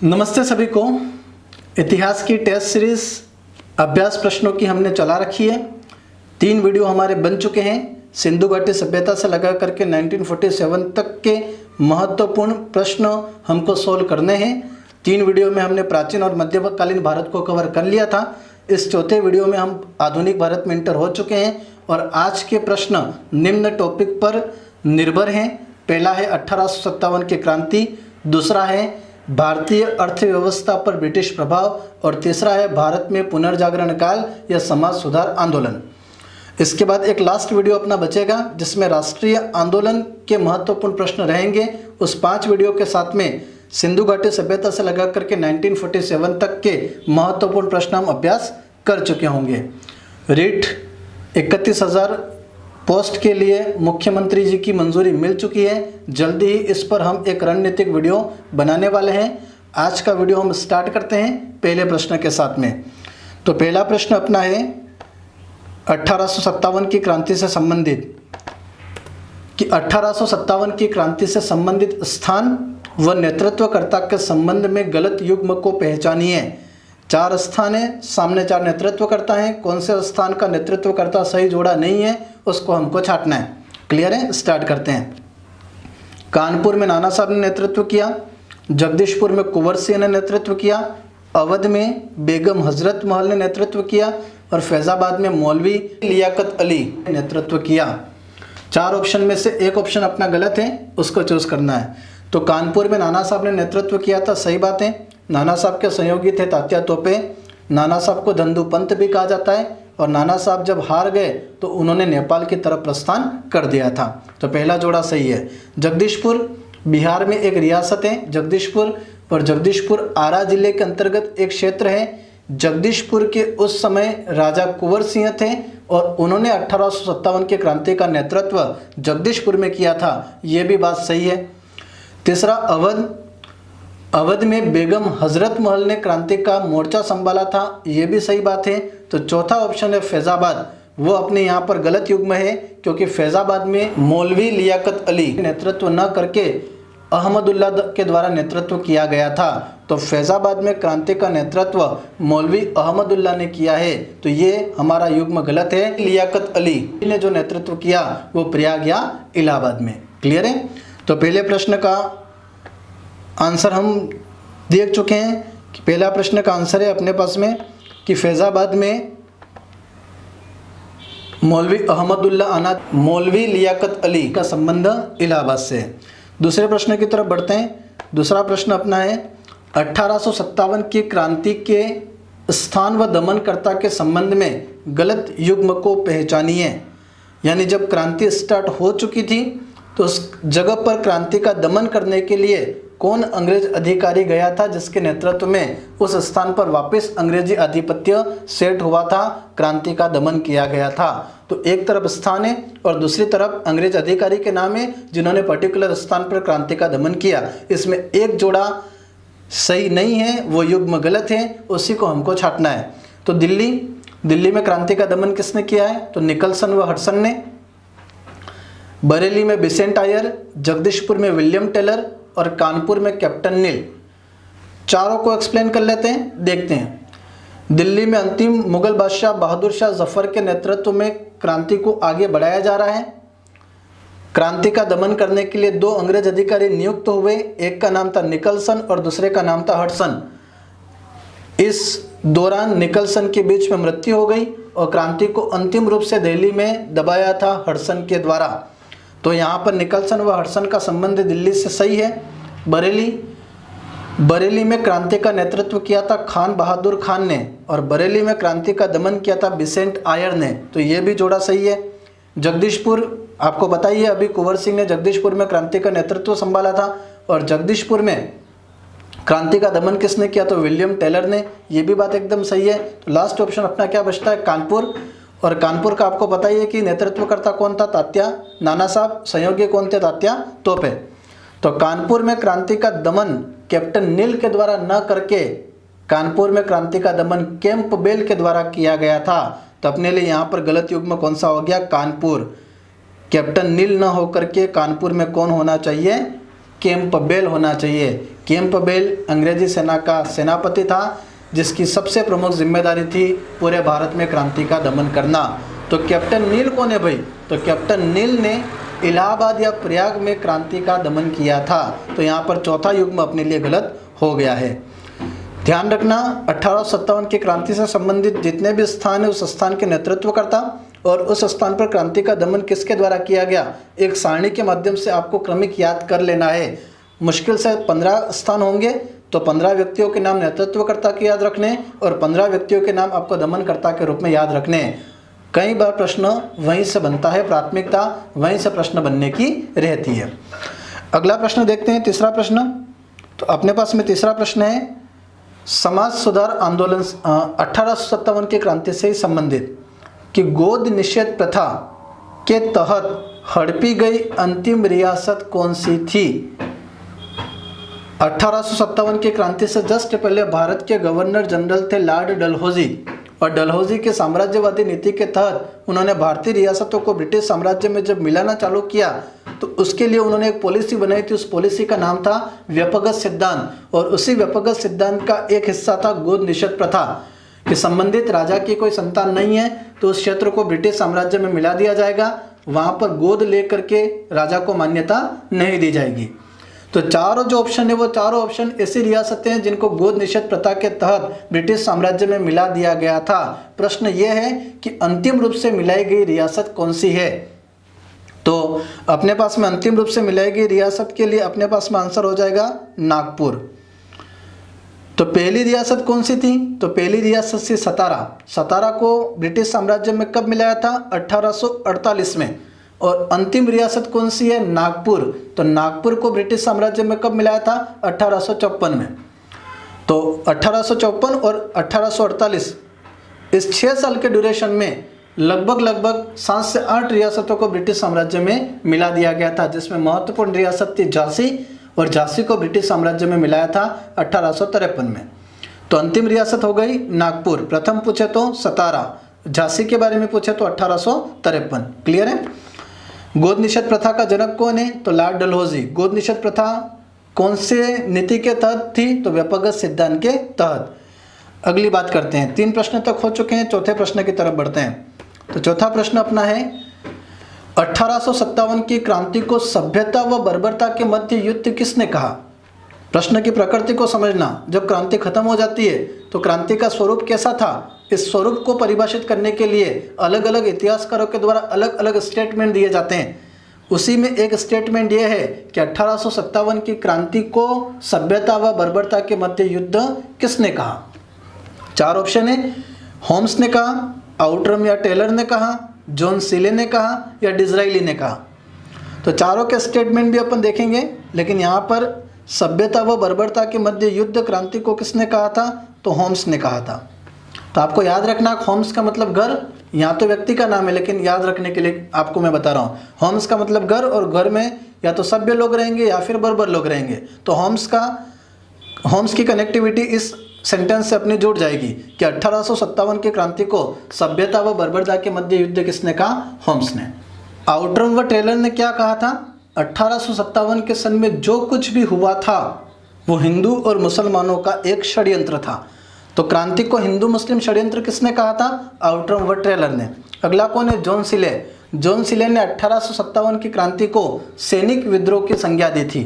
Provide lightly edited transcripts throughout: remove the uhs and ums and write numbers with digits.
नमस्ते सभी को। इतिहास की टेस्ट सीरीज अभ्यास प्रश्नों की हमने चला रखी है। 3 वीडियो हमारे बन चुके हैं। सिंधु घाटी सभ्यता से लगा करके 1947 तक के महत्वपूर्ण प्रश्न हमको सोल्व करने हैं। 3 वीडियो में हमने प्राचीन और मध्यकालीन भारत को कवर कर लिया था। इस चौथे वीडियो में हम आधुनिक भारत में इंटर हो चुके हैं और आज के प्रश्न निम्न टॉपिक पर निर्भर हैं। पहला है 1857 की क्रांति, दूसरा है भारतीय अर्थव्यवस्था पर ब्रिटिश प्रभाव और तीसरा है भारत में पुनर्जागरण काल या समाज सुधार आंदोलन। इसके बाद एक लास्ट वीडियो अपना बचेगा जिसमें राष्ट्रीय आंदोलन के महत्वपूर्ण प्रश्न रहेंगे। उस 5 वीडियो के साथ में सिंधु घाटी सभ्यता से लगा करके 1947 तक के महत्वपूर्ण प्रश्न हम अभ्यास कर चुके होंगे। रीट 31,000 पोस्ट के लिए मुख्यमंत्री जी की मंजूरी मिल चुकी है। जल्दी ही इस पर हम एक रणनीतिक वीडियो बनाने वाले हैं। आज का वीडियो हम स्टार्ट करते हैं पहले प्रश्न के साथ में। तो पहला प्रश्न अपना है 1857 की क्रांति से संबंधित कि 1857 की क्रांति से संबंधित स्थान व नेतृत्वकर्ता के संबंध में गलत युग्म को पहचानिए। 4 स्थान है, सामने 4 नेतृत्वकर्ता हैं। कौन से स्थान का नेतृत्वकर्ता सही जोड़ा नहीं है उसको हमको छांटना है। क्लियर है? स्टार्ट करते हैं। कानपुर में नाना साहब ने नेतृत्व किया, जगदीशपुर में कुंवर सिंह ने नेतृत्व किया, अवध में बेगम हजरत महल ने नेतृत्व किया और फैजाबाद में मौलवी लियाकत अली ने नेतृत्व किया। 4 ऑप्शन में से एक ऑप्शन अपना गलत है, उसको चूज करना है। तो कानपुर में नाना साहब ने नेतृत्व किया था, सही बात है। नाना साहब के सहयोगी थे तात्या तोपे। नाना साहब को धंधु पंत भी कहा जाता है और नाना साहब जब हार गए तो उन्होंने नेपाल की तरफ प्रस्थान कर दिया था। तो पहला जोड़ा सही है। जगदीशपुर बिहार में एक रियासत है जगदीशपुर, और जगदीशपुर आरा जिले के अंतर्गत एक क्षेत्र है। जगदीशपुर के उस समय राजा कुंवर सिंह थे और उन्होंने 1857 की क्रांति का नेतृत्व जगदीशपुर में किया था, ये भी बात सही है। तीसरा अवध में बेगम हजरत महल ने क्रांति का मोर्चा संभाला था, ये भी सही बात है। तो चौथा ऑप्शन है फैजाबाद, वो अपने यहाँ पर गलत युग्म है क्योंकि फैजाबाद में मौलवी लियाकत अली नेतृत्व न करके अहमदुल्ला के द्वारा नेतृत्व किया गया था। तो फैजाबाद में क्रांति का नेतृत्व मौलवी अहमदुल्ला ने किया है, तो ये हमारा युग्म गलत है। लियाकत अली ने जो नेतृत्व किया वो प्रयाग या इलाहाबाद में। क्लियर है? तो पहले प्रश्न का आंसर हम देख चुके हैं कि पहला प्रश्न का आंसर है अपने पास में कि फैजाबाद में मौलवी अहमदुल्ला आना, मौलवी लियाकत अली का संबंध इलाहाबाद से है। दूसरे प्रश्न की तरफ बढ़ते हैं। दूसरा प्रश्न अपना है 1857 की क्रांति के स्थान व दमनकर्ता के संबंध में गलत युग्म को पहचानिए। यानी जब क्रांति स्टार्ट हो चुकी थी तो उस जगह पर क्रांति का दमन करने के लिए कौन अंग्रेज अधिकारी गया था जिसके नेतृत्व में उस स्थान पर वापस अंग्रेजी आधिपत्य सेट हुआ था, क्रांति का दमन किया गया था। तो एक तरफ स्थान है और दूसरी तरफ अंग्रेज अधिकारी के नाम है जिन्होंने पर्टिकुलर स्थान पर क्रांति का दमन किया। इसमें एक जोड़ा सही नहीं है, वो युग्म गलत है, उसी को हमको छांटना है। तो दिल्ली में क्रांति का दमन किसने किया है? तो निकलसन व हडसन ने। बरेली में बिसेंट आयर, जगदीशपुर में विलियम टेलर और कानपुर में कैप्टन नील। चारों को एक्सप्लेन कर लेते हैं, देखते हैं। दिल्ली में अंतिम मुगल बादशाह बहादुर शाह जफर के नेतृत्व में क्रांति को आगे बढ़ाया जा रहा है। क्रांति का दमन करने के लिए 2 अंग्रेज अधिकारी नियुक्त हुए, एक का नाम था निकलसन और दूसरे का नाम था हडसन। इस दौरान निकलसन के बीच में मृत्यु हो गई और क्रांति को अंतिम रूप से दिल्ली में दबाया था हडसन के द्वारा। तो यहाँ पर निकलसन व हडसन का संबंध दिल्ली से सही है। बरेली में क्रांति का नेतृत्व किया था खान बहादुर खान ने और बरेली में क्रांति का दमन किया था बिसेंट आयर ने, तो ये भी जोड़ा सही है। जगदीशपुर आपको बताइए, अभी कुंवर सिंह ने जगदीशपुर में क्रांति का नेतृत्व संभाला था और जगदीशपुर में क्रांति का दमन किसने किया? तो विलियम टेलर ने, ये भी बात एकदम सही है। तो लास्ट ऑप्शन अपना क्या बचता है? कानपुर। और कानपुर का आपको पता ही है कि नेतृत्वकर्ता कौन था? तात्या नाना साहब। सहयोगी कौन थे? तात्या तोपे। तो कानपुर में क्रांति का दमन कैप्टन नील के द्वारा न करके कानपुर में क्रांति का दमन कैंपबेल के द्वारा किया गया था। तो अपने लिए यहाँ पर गलत युग्म कौन सा हो गया? कानपुर। कैप्टन नील न होकर के कानपुर में कौन होना चाहिए? कैंपबेल होना चाहिए। कैंपबेल अंग्रेजी सेना का सेनापति था जिसकी सबसे प्रमुख जिम्मेदारी थी पूरे भारत में क्रांति का दमन करना। तो कैप्टन नील कौन है भाई? तो कैप्टन नील ने इलाहाबाद या प्रयाग में क्रांति का दमन किया था। तो यहाँ पर चौथा युग्म अपने लिए गलत हो गया है। ध्यान रखना 1857 की क्रांति से संबंधित जितने भी स्थान है उस स्थान के नेतृत्वकर्ता और उस स्थान पर क्रांति का दमन किसके द्वारा किया गया, एक सारणी के माध्यम से आपको क्रमिक याद कर लेना है। मुश्किल से 15 स्थान होंगे तो 15 व्यक्तियों के नाम नेतृत्वकर्ता के याद रखने और 15 व्यक्तियों के नाम आपको दमनकर्ता के रूप में याद रखने। कई बार प्रश्न वहीं से बनता है, प्राथमिकता वहीं से प्रश्न बनने की रहती है। अगला प्रश्न देखते हैं, तीसरा प्रश्न। तो अपने पास में तीसरा प्रश्न है समाज सुधार आंदोलन 1857 की क्रांति से संबंधित कि गोद निषेध प्रथा के तहत हड़पी गई अंतिम रियासत कौन सी थी। 1857 की क्रांति से जस्ट पहले भारत के गवर्नर जनरल थे लॉर्ड डलहौजी और डलहौजी के साम्राज्यवादी नीति के तहत उन्होंने भारतीय रियासतों को ब्रिटिश साम्राज्य में जब मिलाना चालू किया तो उसके लिए उन्होंने एक पॉलिसी बनाई थी। उस पॉलिसी का नाम था व्यपगत सिद्धांत और उसी व्यपगत सिद्धांत का एक हिस्सा था गोद निषेध प्रथा कि संबंधित राजा की कोई संतान नहीं है तो उस क्षेत्र को ब्रिटिश साम्राज्य में मिला दिया जाएगा, वहाँ पर गोद लेकर के राजा को मान्यता नहीं दी जाएगी। तो चारों जो ऑप्शन है वो चारों ऑप्शन ऐसी रियासतें हैं जिनको गोद निषेध प्रथा के तहत ब्रिटिश साम्राज्य में मिला दिया गया था। प्रश्न ये है कि अंतिम रूप से मिलाई गई रियासत कौन सी है। तो अपने पास में अंतिम रूप से मिलाई गई रियासत के लिए अपने पास में आंसर हो जाएगा नागपुर। तो पहली रियासत कौन सी थी? तो पहली रियासत थी सतारा। सतारा को ब्रिटिश साम्राज्य में कब मिलाया था? 1848 में। और अंतिम रियासत कौन सी है? नागपुर। तो नागपुर को ब्रिटिश साम्राज्य में कब मिलाया था? 1854 में। तो 1854 और 1848 इस 6 साल के ड्यूरेशन में लगभग 7 से 8 रियासतों को ब्रिटिश साम्राज्य में मिला दिया गया था, जिसमें महत्वपूर्ण रियासत थी झांसी और झांसी को ब्रिटिश साम्राज्य में मिलाया था 1853 में। तो अंतिम रियासत हो गई नागपुर। प्रथम पूछे तो सतारा, झांसी के बारे में पूछे तो 1853। क्लियर है। गोद निषेध प्रथा का जनक कौन है? तो लॉर्ड डलहौजी। गोद निषेध प्रथा कौन से नीति के तहत थी? तो व्यपगत सिद्धांत के तहत। अगली बात करते हैं, 3 प्रश्न तक हो चुके हैं, चौथे प्रश्न की तरफ बढ़ते हैं। तो चौथा प्रश्न अपना है 1857 की क्रांति को सभ्यता व बर्बरता के मध्य युद्ध किसने कहा। प्रश्न की प्रकृति को समझना, जब क्रांति खत्म हो जाती है तो क्रांति का स्वरूप कैसा था, इस स्वरूप को परिभाषित करने के लिए अलग अलग इतिहासकारों के द्वारा अलग अलग स्टेटमेंट दिए जाते हैं। उसी में एक स्टेटमेंट ये है कि 1857 की क्रांति को सभ्यता व बर्बरता के मध्य युद्ध किसने कहा। 4 ऑप्शन है, होम्स ने कहा, आउटरम या टेलर ने कहा, जॉन सीले ने कहा या डिज़राइली ने कहा। तो चारों के स्टेटमेंट भी अपन देखेंगे, लेकिन यहाँ पर सभ्यता व बर्बरता के मध्य युद्ध क्रांति को किसने कहा था? तो होम्स ने कहा था। तो आपको याद रखना, होम्स का मतलब घर, यहाँ तो व्यक्ति का नाम है लेकिन याद रखने के लिए आपको मैं बता रहा हूँ। होम्स का मतलब घर और घर में या तो सभ्य लोग रहेंगे या फिर बर्बर लोग रहेंगे। तो होम्स की कनेक्टिविटी इस सेंटेंस से अपनी जुड़ जाएगी कि 1857 की क्रांति को सभ्यता व बर्बरता के मध्य युद्ध किसने कहा? होम्स ने। आउटरम व टेलर ने क्या कहा था? 1857 के सन में जो कुछ भी हुआ था वो हिंदू और मुसलमानों का एक षड्यंत्र था। तो क्रांति को हिंदू मुस्लिम षड्यंत्र किसने कहा था? आउटरम व टेलर ने। अगला कौन है? जॉन सिले। जॉन सिले ने 1857 की क्रांति को सैनिक विद्रोह की संज्ञा दी थी।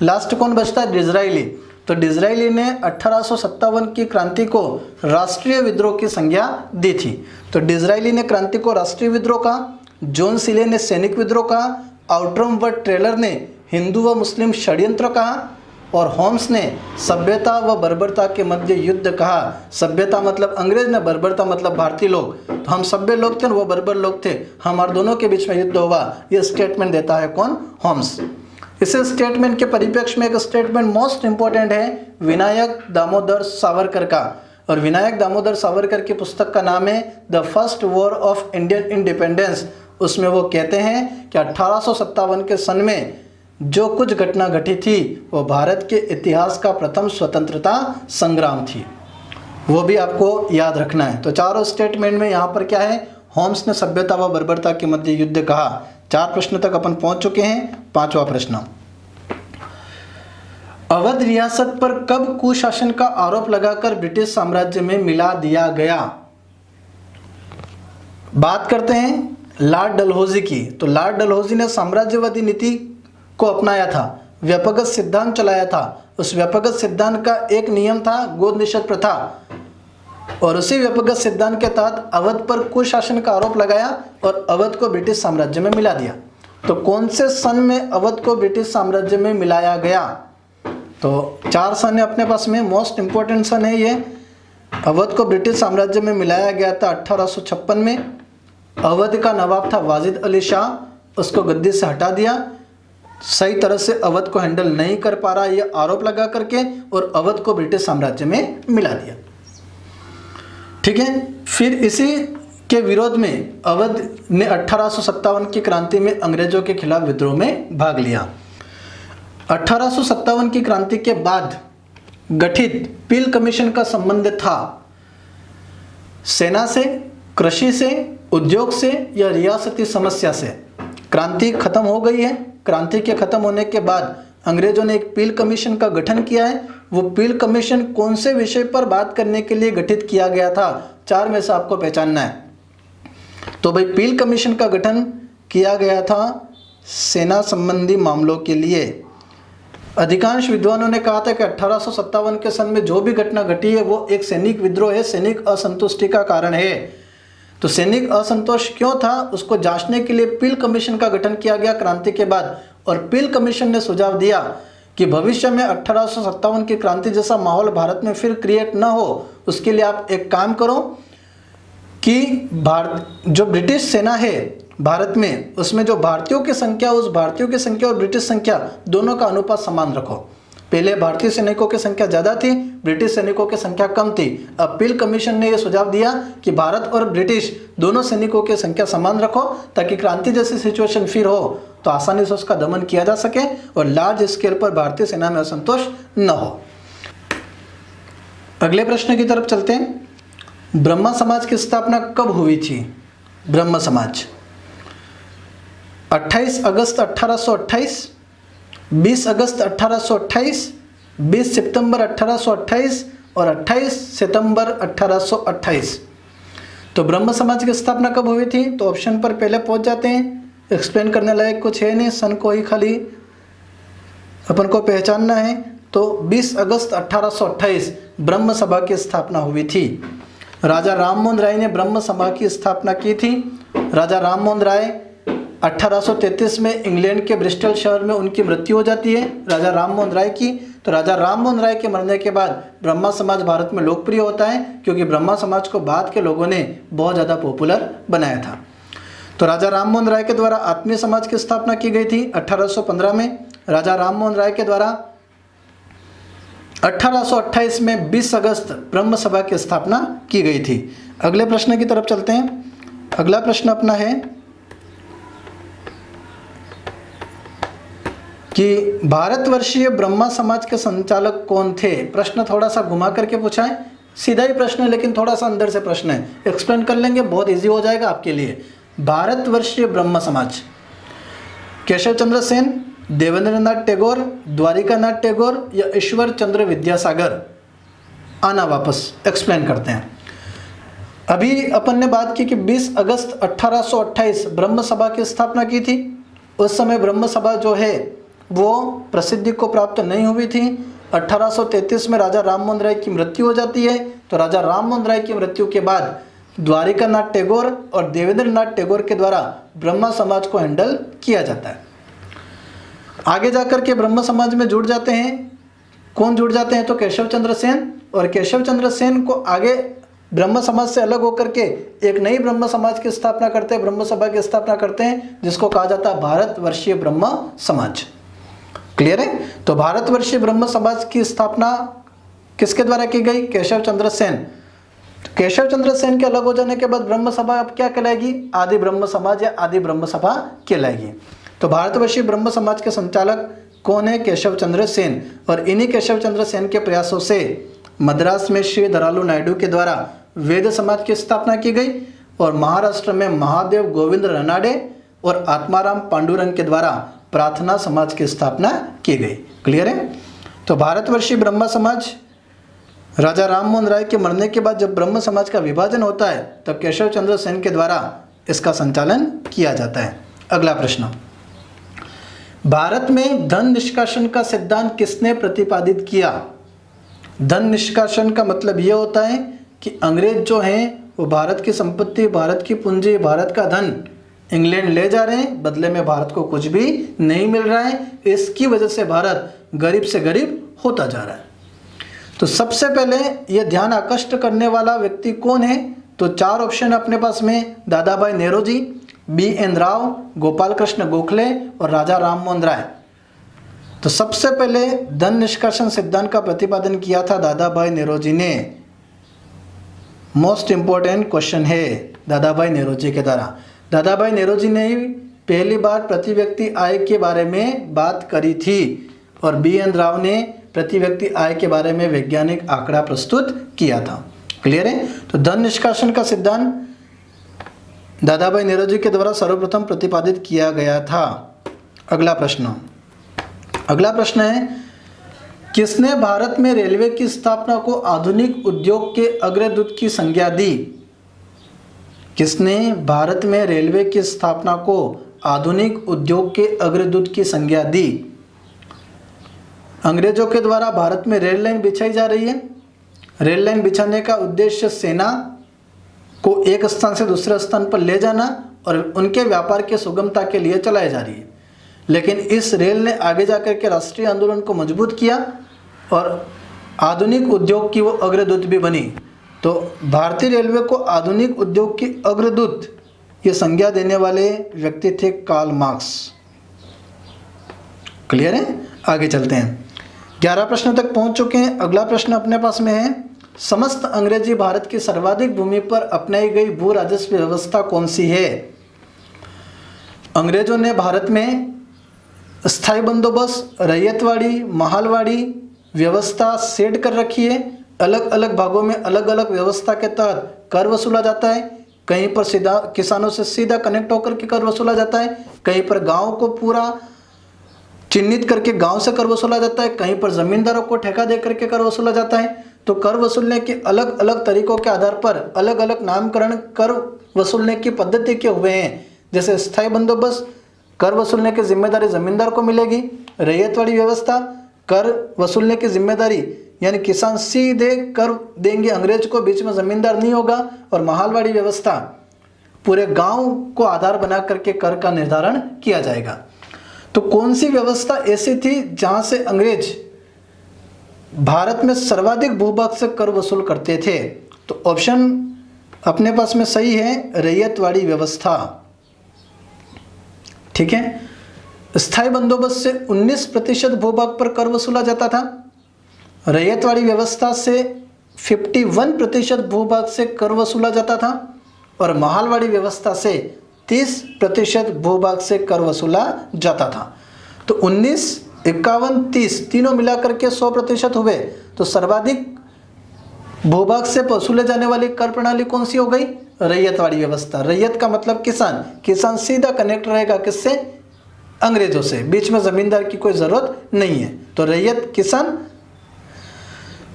लास्ट कौन बचता है? डिज़राइली। तो डिज़राइली ने 1857 की क्रांति को राष्ट्रीय विद्रोह की संज्ञा दी थी। तो डिज़राइली ने क्रांति को राष्ट्रीय विद्रोह कहा, जॉन सिले ने सैनिक विद्रोह कहा, आउटरम व टेलर ने हिंदू व मुस्लिम षड्यंत्र कहा और होम्स ने सभ्यता व बर्बरता के मध्य युद्ध कहा। सभ्यता मतलब अंग्रेज ने, बर्बरता मतलब भारतीय लोग। तो हम सभ्य लोग थे और वो बर्बर लोग थे, हमारे दोनों के बीच में युद्ध हुआ। ये स्टेटमेंट देता है कौन? होम्स। इस स्टेटमेंट के परिप्रेक्ष्य में एक स्टेटमेंट मोस्ट इंपॉर्टेंट है विनायक दामोदर सावरकर का, और विनायक दामोदर सावरकर की पुस्तक का नाम है the first war of Indian independence. उसमें वो कहते हैं कि 1857 के सन में जो कुछ घटना घटी थी वो भारत के इतिहास का प्रथम स्वतंत्रता संग्राम थी। वो भी आपको याद रखना है। तो चारों स्टेटमेंट में यहाँ पर क्या है? होम्स ने सभ्यता व बर्बरता के मध्य युद्ध कहा। 4 प्रश्न तक अपन पहुँच चुके हैं। 5वां प्रश्न, अवध रियासत पर कब कुशासन का आरोप लगाकर ब्रिटिश साम्राज्य में मिला दिया गया? बात करते हैं लॉर्ड डलहौजी की। तो लॉर्ड डलहौजी ने साम्राज्यवादी नीति को अपनाया था, व्यापक सिद्धांत चलाया था। उस व्यापक सिद्धांत का एक नियम था गोद निषेध प्रथा, और उसी व्यापक सिद्धांत के तहत अवध पर कुशासन का आरोप लगाया और अवध को ब्रिटिश साम्राज्य में मिला दिया। तो कौन से सन में अवध को ब्रिटिश साम्राज्य में मिलाया गया? तो 4 सन है अपने पास में, मोस्ट इंपॉर्टेंट सन है ये। अवध को ब्रिटिश साम्राज्य में मिलाया गया था 1856 में। अवध का नवाब था वाजिद अली शाह, उसको गद्दी से हटा दिया। सही तरह से अवध को हैंडल नहीं कर पा रहा ये आरोप लगा करके, और अवध को ब्रिटिश साम्राज्य में मिला दिया। ठीक है। फिर इसी के विरोध में अवध ने 1857 की क्रांति में अंग्रेजों के खिलाफ विद्रोह में भाग लिया। 1857 की क्रांति के बाद गठित पील कमीशन का संबंध था सेना से, कृषि से, उद्योग से या रियासती समस्या से। क्रांति खत्म हो गई है। क्रांति के खत्म होने के बाद अंग्रेजों ने एक पील कमीशन का गठन किया है। वो पील कमीशन कौन से विषय पर बात करने के लिए गठित किया गया था? 4 में से आपको पहचानना है। तो भाई पील कमीशन का गठन किया गया था सेना संबंधी मामलों के लिए। अधिकांश विद्वानों ने कहा था कि 1857 के सन में जो भी घटना घटी है वो एक सैनिक विद्रोह है, सैनिक असंतुष्टि का कारण है। तो सैनिक असंतोष क्यों था उसको जांचने के लिए पील कमीशन का गठन किया गया क्रांति के बाद। और पील कमीशन ने सुझाव दिया कि भविष्य में 1857 की क्रांति जैसा माहौल भारत में फिर क्रिएट ना हो, उसके लिए आप एक काम करो कि जो ब्रिटिश सेना है भारत में, उसमें जो भारतीयों की संख्या, उस भारतीयों की संख्या और ब्रिटिश संख्या दोनों का अनुपात समान रखो। पहले भारतीय सैनिकों की संख्या ज़्यादा थी, ब्रिटिश सैनिकों की संख्या कम थी। अब पील कमीशन ने यह सुझाव दिया कि भारत और ब्रिटिश दोनों सैनिकों की संख्या समान रखो, ताकि क्रांति जैसी सिचुएशन फिर हो तो आसानी से उसका दमन किया जा सके और लार्ज स्केल पर भारतीय सेना में असंतोष न हो। अगले प्रश्न की तरफ चलते हैं। ब्रह्मा समाज की स्थापना कब हुई थी? ब्रह्म समाज 28 अगस्त 1828, 20 अगस्त 1828, 20 सितंबर 1828 और 28 सितंबर 1828। तो ब्रह्म समाज की स्थापना कब हुई थी? तो ऑप्शन पर पहले पहुंच जाते हैं। एक्सप्लेन करने लायक कुछ है नहीं, सन को ही खाली अपन को पहचानना है। तो 20 अगस्त 1828 ब्रह्म सभा की स्थापना हुई थी। राजा राममोहन राय ने ब्रह्म सभा की स्थापना की थी। राजा राममोहन राय 1833 में इंग्लैंड के ब्रिस्टल शहर में उनकी मृत्यु हो जाती है, राजा राममोहन राय की। तो राजा राममोहन राय के मरने के बाद ब्रह्मा समाज भारत में लोकप्रिय होता है, क्योंकि ब्रह्मा समाज को बाद के लोगों ने बहुत ज़्यादा पॉपुलर बनाया था। तो राजा राममोहन राय के द्वारा आत्मीय समाज की स्थापना की गई थी 1815 में। राजा राममोहन राय के द्वारा 1828 में 20 अगस्त ब्रह्म सभा की स्थापना की गई थी। अगले प्रश्न की तरफ चलते हैं। अगला प्रश्न अपना है कि भारतवर्षीय ब्रह्मा समाज के संचालक कौन थे? प्रश्न थोड़ा सा घुमा करके पूछा है, सीधा ही प्रश्न है लेकिन थोड़ा सा अंदर से प्रश्न है। एक्सप्लेन कर लेंगे, बहुत इजी हो जाएगा आपके लिए। भारतवर्षीय ब्रह्म समाज केशव चंद्र सेन, देवेंद्रनाथ टैगोर, द्वारिकानाथ टैगोर या ईश्वर चंद्र विद्यासागर? आना वापस एक्सप्लेन करते हैं। अभी अपन ने बात की कि 20 अगस्त 1828 ब्रह्म सभा की स्थापना की थी। उस समय ब्रह्म सभा जो है वो प्रसिद्धि को प्राप्त नहीं हुई थी। 1833 में राजा राममोहन राय की मृत्यु हो जाती है। तो राजा राममोहन राय की मृत्यु के बाद द्वारिकानाथ टैगोर और देवेंद्रनाथ टैगोर के द्वारा ब्रह्मा समाज को हैंडल किया जाता है। आगे जाकर के ब्रह्म समाज में जुड़ जाते हैं। कौन जुड़ जाते हैं? तो केशव चंद्र सेन। और केशव चंद्र सेन को आगे ब्रह्म समाज से अलग होकर के एक नई ब्रह्म समाज की स्थापना करते हैं, ब्रह्म सभा की स्थापना करते हैं, जिसको कहा जाता है भारतवर्षीय ब्रह्म समाज। क्लियर है? तो भारतवर्षीय ब्रह्म समाज की स्थापना किसके द्वारा की गई? केशव चंद्र सेन। केशव चंद्र सेन के अलग हो जाने के बाद ब्रह्म सभा अब क्या कहलाएगी? आदि ब्रह्म समाज या आदि ब्रह्म सभा कहलाएगी। तो भारतवर्षीय ब्रह्म समाज के संचालक कौन है? केशव चंद्र सेन। और इन्हीं केशव चंद्र सेन के प्रयासों से मद्रास में श्री धरालू नायडू के द्वारा वेद समाज की स्थापना की गई और महाराष्ट्र में महादेव गोविंद रनाडे और आत्माराम पांडुरंग के द्वारा प्रार्थना समाज की स्थापना की गई। क्लियर है? तो भारतवर्षीय ब्रह्म समाज राजा राम मोहन राय के मरने के बाद जब ब्रह्म समाज का विभाजन होता है तब केशव चंद्र सेन के द्वारा इसका संचालन किया जाता है। अगला प्रश्न, भारत में धन निष्कासन का सिद्धांत किसने प्रतिपादित किया? धन निष्कासन का मतलब यह होता है कि अंग्रेज जो हैं वो भारत की संपत्ति, भारत की पूंजी, भारत का धन इंग्लैंड ले जा रहे हैं, बदले में भारत को कुछ भी नहीं मिल रहा है। इसकी वजह से भारत गरीब से गरीब होता जा रहा है। तो सबसे पहले यह ध्यान आकृष्ट करने वाला व्यक्ति कौन है? तो 4 ऑप्शन अपने पास में, दादा भाई नेरोजी, B.N. राव, गोपाल कृष्ण गोखले और राजा राम मोहन राय। तो सबसे पहले धन निष्कासन सिद्धांत का प्रतिपादन किया था दादा भाई नेरोजी ने। मोस्ट इंपॉर्टेंट क्वेश्चन है दादा भाई नेरोजी के द्वारा। दादा भाई नेरोजी ने ही पहली बार प्रति व्यक्ति आय के बारे में बात करी थी और B.N. राव ने प्रति व्यक्ति आय के बारे में वैज्ञानिक आंकड़ा प्रस्तुत किया था। क्लियर है? तो धन निष्कासन का सिद्धांत दादा भाई नेरोजी के द्वारा सर्वप्रथम प्रतिपादित किया गया था। अगला प्रश्न है, किसने भारत में रेलवे की स्थापना को आधुनिक उद्योग के अग्रदूत की संज्ञा दी? किसने भारत में रेलवे की स्थापना को आधुनिक उद्योग के अग्रदूत की संज्ञा दी? अंग्रेजों के द्वारा भारत में रेल लाइन बिछाई जा रही है। रेल लाइन बिछाने का उद्देश्य सेना को एक स्थान से दूसरे स्थान पर ले जाना और उनके व्यापार के सुगमता के लिए चलाई जा रही है। लेकिन इस रेल ने आगे जाकर के राष्ट्रीय आंदोलन को मजबूत किया और आधुनिक उद्योग की वो अग्रदूत भी बनी। तो भारतीय रेलवे को आधुनिक उद्योग की अग्रदूत ये संज्ञा देने वाले व्यक्ति थे कार्ल मार्क्स। क्लियर है? आगे चलते हैं। 11 प्रश्न तक पहुंच चुके हैं। अगला प्रश्न अपने पास में है, समस्त अंग्रेजी भारत की सर्वाधिक भूमि पर अपनाई गई भू राजस्व व्यवस्था कौन सी है? अंग्रेजों ने भारत में स्थायी बंदोबस्त, रैयतवाड़ी, महालवाड़ी व्यवस्था सेट कर रखी है। अलग अलग भागों में अलग अलग व्यवस्था के तहत कर वसूला जाता है। कहीं पर सीधा किसानों से सीधा कनेक्ट होकर के कर वसूला जाता है, कहीं पर गाँव को पूरा चिन्हित करके गांव से कर वसूला जाता है, कहीं पर जमींदारों को ठेका दे करके कर वसूला जाता है। तो कर वसूलने के अलग अलग तरीकों के आधार पर अलग अलग नामकरण कर वसूलने की पद्धति के हुए हैं। जैसे स्थायी बंदोबस्त, कर वसूलने की जिम्मेदारी जमींदार को मिलेगी। रैयतवाड़ी व्यवस्था, कर वसूलने की जिम्मेदारी यानी किसान सीधे कर देंगे अंग्रेज को, बीच में जमींदार नहीं होगा। और महालवाड़ी व्यवस्था, पूरे गाँव को आधार बना करके कर का निर्धारण किया जाएगा। तो कौन सी व्यवस्था ऐसी थी जहां से अंग्रेज भारत में सर्वाधिक भूभाग से कर वसूल करते थे? तो ऑप्शन अपने पास में सही है, रैयतवाड़ी व्यवस्था। ठीक है। स्थायी बंदोबस्त से 19% भूभाग पर कर वसूला जाता था। रैयतवाड़ी व्यवस्था से 51% भूभाग से कर वसूला जाता था और महालवाड़ी व्यवस्था से 30% भूभाग से कर वसूला जाता था। तो 19, 51, 30 तीनों मिलाकर के 100% हुए। तो सर्वाधिक भूभाग से वसूले जाने वाली कर प्रणाली कौन सी हो गई? रैयतवाड़ी व्यवस्था। रैयत का मतलब किसान, किसान सीधा कनेक्ट रहेगा किससे? अंग्रेजों से, बीच में जमींदार की कोई जरूरत नहीं है। तो रैयत किसान,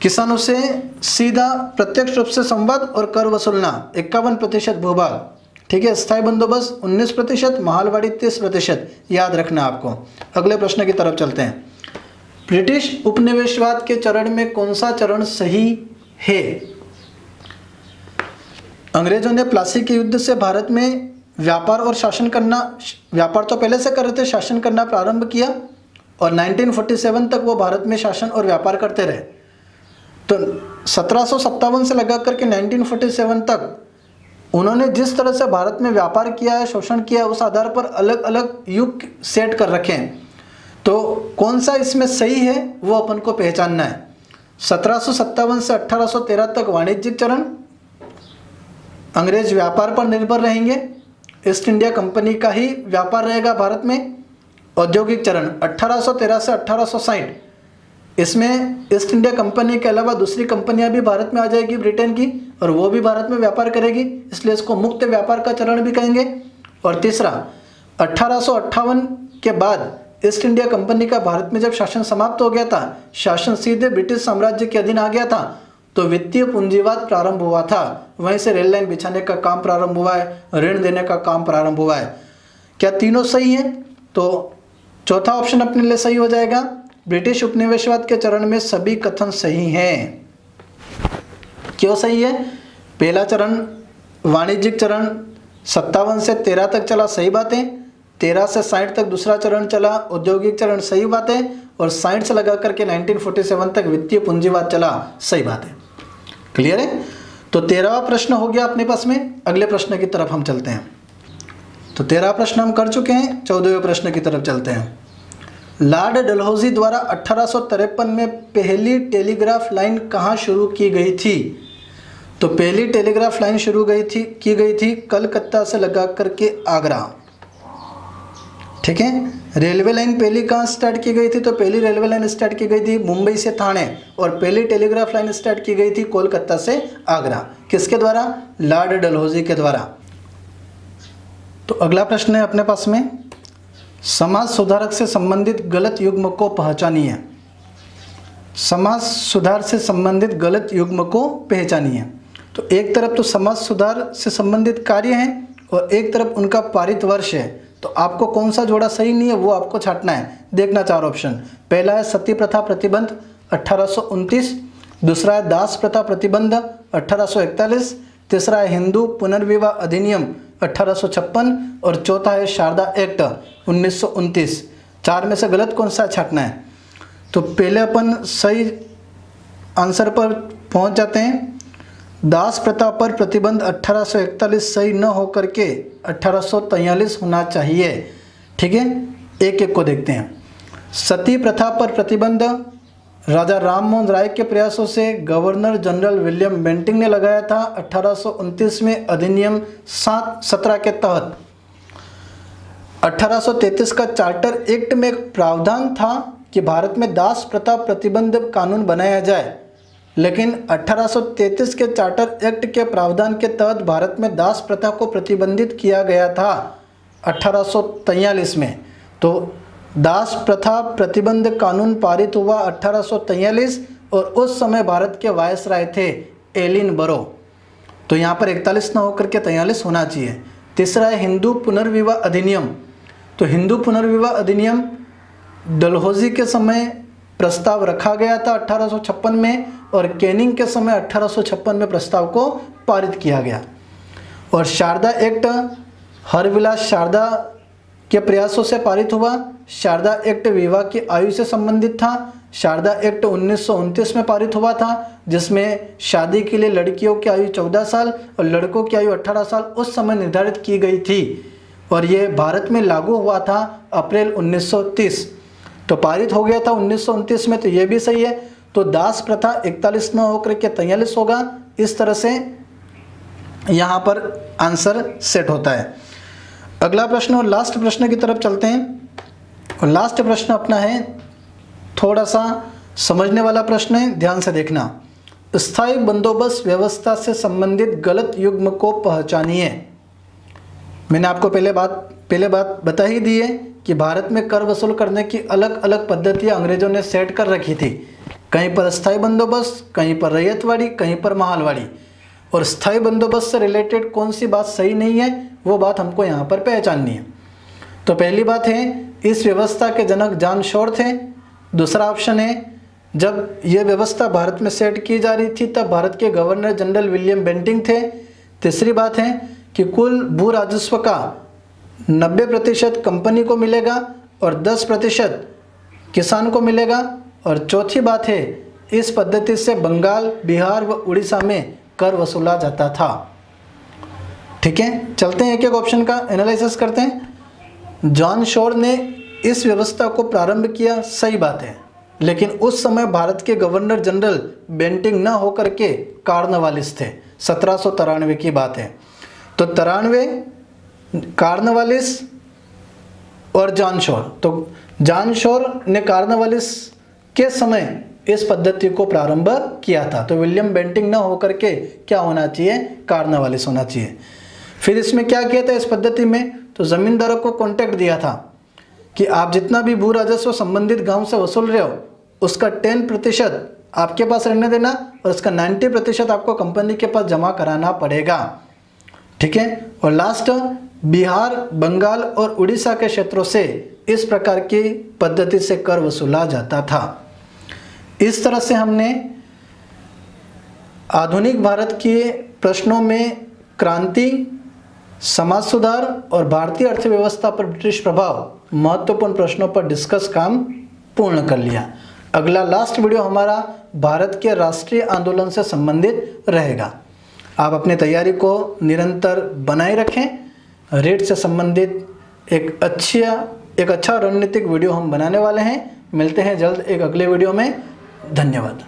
किसानों से सीधा प्रत्यक्ष रूप से संवाद और कर वसूलना, 51% भूभाग। ठीक है। स्थायी बंदोबस्त 19%, महालवाड़ी 30%, याद रखना आपको। अगले प्रश्न की तरफ चलते हैं। ब्रिटिश उपनिवेशवाद के चरण में कौन सा चरण सही है? अंग्रेजों ने प्लासी के युद्ध से भारत में व्यापार और शासन करना, व्यापार तो पहले से कर रहे थे, शासन करना प्रारंभ किया और 1947 तक वो भारत में शासन और व्यापार करते रहे। तो 1757 से लगा करके 1947 तक उन्होंने जिस तरह से भारत में व्यापार किया है, शोषण किया है, उस आधार पर अलग अलग युग सेट कर रखे हैं। तो कौन सा इसमें सही है वो अपन को पहचानना है। 1757 से 1813 तक वाणिज्यिक चरण, अंग्रेज व्यापार पर निर्भर रहेंगे, ईस्ट इंडिया कंपनी का ही व्यापार रहेगा भारत में। औद्योगिक चरण 1813 से 1860, इसमें ईस्ट इंडिया कंपनी के अलावा दूसरी कंपनियां भी भारत में आ जाएगी ब्रिटेन की, और वो भी भारत में व्यापार करेगी, इसलिए इसको मुक्त व्यापार का चरण भी कहेंगे। और तीसरा 1858 के बाद ईस्ट इंडिया कंपनी का भारत में जब शासन समाप्त हो गया था, शासन सीधे ब्रिटिश साम्राज्य के अधीन आ गया था, तो वित्तीय पूंजीवाद प्रारंभ हुआ था। वहीं से रेल लाइन बिछाने का काम प्रारंभ हुआ है, ऋण देने का काम प्रारंभ हुआ है। क्या तीनों सही है? तो चौथा ऑप्शन अपने लिए सही हो जाएगा। ब्रिटिश उपनिवेशवाद के चरण में सभी कथन सही हैं। क्यों सही है? पहला चरण वाणिज्यिक चरण 57 से 13 तक चला, सही बात है। 13 से 60 तक दूसरा चरण चला, औद्योगिक चरण, सही बात है। और 60 से लगा करके 1947 तक वित्तीय पूंजीवाद चला, सही बात है। क्लियर है? तो 13वां प्रश्न हो गया अपने पास में। अगले प्रश्न की तरफ हम चलते हैं। तो 13वां प्रश्न हम कर चुके हैं, 14वें प्रश्न की तरफ चलते हैं। लॉर्ड डलहौजी द्वारा 1853 में पहली टेलीग्राफ लाइन कहाँ शुरू की गई थी? तो पहली टेलीग्राफ लाइन शुरू की गई थी कलकत्ता से लगा करके आगरा। ठीक है। रेलवे लाइन पहली कहाँ स्टार्ट की गई थी? तो पहली रेलवे लाइन स्टार्ट की गई थी मुंबई से ठाणे, और पहली टेलीग्राफ लाइन स्टार्ट की गई थी कोलकाता से आगरा। किसके द्वारा? लॉर्ड डलहौजी के द्वारा। तो अगला प्रश्न है अपने पास में, समाज सुधारक से संबंधित गलत युग्म को पहचानिए। समाज सुधार से संबंधित गलत युग्म को पहचानिए। तो एक तरफ तो समाज सुधार से संबंधित कार्य हैं और एक तरफ उनका पारित वर्ष है। तो आपको कौन सा जोड़ा सही नहीं है वो आपको छांटना है। देखना 4 ऑप्शन। पहला है सती प्रथा प्रतिबंध 1829, दूसरा है दास प्रथा प्रतिबंध 1841, तीसरा है हिंदू पुनर्विवाह अधिनियम 1856 और चौथा है शारदा एक्ट 1929। 4 में से गलत कौन सा छांटना है? तो पहले अपन सही आंसर पर पहुंच जाते हैं। दास प्रथा पर प्रतिबंध 1841 सही न होकर के 1843 होना चाहिए। ठीक है, एक एक को देखते हैं। सती प्रथा पर प्रतिबंध राजा राममोहन राय के प्रयासों से गवर्नर जनरल विलियम बेंटिंक ने लगाया था 1829 में अधिनियम 17 के तहत। 1833 का चार्टर एक्ट में एक प्रावधान था कि भारत में दास प्रथा प्रतिबंध कानून बनाया जाए, लेकिन 1833 के चार्टर एक्ट के प्रावधान के तहत भारत में दास प्रथा को प्रतिबंधित किया गया था 1843 में। तो दास प्रथा प्रतिबंध कानून पारित हुआ 1843 और उस समय भारत के वायसराय थे एलिन बरो। तो यहाँ पर 41 न होकर के 43 होना चाहिए। तीसरा है हिंदू पुनर्विवाह अधिनियम। तो हिंदू पुनर्विवाह अधिनियम डलहौजी के समय प्रस्ताव रखा गया था 1856 में और कैनिंग के समय 1856 में प्रस्ताव को पारित किया गया। और शारदा एक्ट हरविलास शारदा के प्रयासों से पारित हुआ। शारदा एक्ट विवाह की आयु से संबंधित था। शारदा एक्ट 1929 में पारित हुआ था, जिसमें शादी के लिए लड़कियों की आयु 14 साल और लड़कों की आयु 18 साल उस समय निर्धारित की गई थी और ये भारत में लागू हुआ था अप्रैल 1930। तो पारित हो गया था 1929 में। तो ये भी सही है। तो दास प्रथा 41 न होकर के 43 होगा। इस तरह से यहाँ पर आंसर सेट होता है। अगला प्रश्न और लास्ट प्रश्न की तरफ चलते हैं। और लास्ट प्रश्न अपना है थोड़ा सा समझने वाला प्रश्न है, ध्यान से देखना। स्थायी बंदोबस्त व्यवस्था से संबंधित गलत युग्म को पहचानिए। मैंने आपको पहले बात बता ही दी है कि भारत में कर वसूल करने की अलग अलग पद्धतियाँ अंग्रेजों ने सेट कर रखी थी। कहीं पर स्थायी बंदोबस्त, कहीं पर रैयतवाड़ी, कहीं पर महालवाड़ी। और स्थायी बंदोबस्त से रिलेटेड कौन सी बात सही नहीं है वो बात हमको यहाँ पर पहचाननी है। तो पहली बात है इस व्यवस्था के जनक जॉन शोर थे। दूसरा ऑप्शन है जब यह व्यवस्था भारत में सेट की जा रही थी तब भारत के गवर्नर जनरल विलियम बेंटिंक थे। तीसरी बात है कि कुल भू राजस्व का 90% कंपनी को मिलेगा और 10% किसान को मिलेगा। और चौथी बात है इस पद्धति से बंगाल, बिहार व उड़ीसा में कर वसूला जाता था। ठीक है, चलते हैं एक एक ऑप्शन का एनालिसिस करते हैं। जॉन शोर ने इस व्यवस्था को प्रारंभ किया, सही बात है, लेकिन उस समय भारत के गवर्नर जनरल बेंटिंक न होकर के कार्नवालिस थे। 1793 की बात है। तो 93 कार्नवालिस और जॉन शोर। तो जॉन शोर ने कार्नवालिस के समय इस पद्धति को प्रारंभ किया था। तो विलियम बेंटिंक न होकर के क्या होना चाहिए, कार्नवालिस होना चाहिए। फिर इसमें क्या किया था इस पद्धति में, तो ज़मींदारों को कॉन्ट्रैक्ट दिया था कि आप जितना भी भू राजस्व संबंधित गांव से वसूल रहे हो उसका 10% आपके पास रहने देना और उसका 90% आपको कंपनी के पास जमा कराना पड़ेगा। ठीक है। और लास्ट, बिहार, बंगाल और उड़ीसा के क्षेत्रों से इस प्रकार की पद्धति से कर वसूला जाता था। इस तरह से हमने आधुनिक भारत के प्रश्नों में क्रांति, समाज सुधार और भारतीय अर्थव्यवस्था पर ब्रिटिश प्रभाव महत्वपूर्ण प्रश्नों पर डिस्कस काम पूर्ण कर लिया। अगला लास्ट वीडियो हमारा भारत के राष्ट्रीय आंदोलन से संबंधित रहेगा। आप अपनी तैयारी को निरंतर बनाए रखें। रेट से संबंधित एक अच्छा रणनीतिक वीडियो हम बनाने वाले हैं। मिलते हैं जल्द एक अगले वीडियो में। धन्यवाद।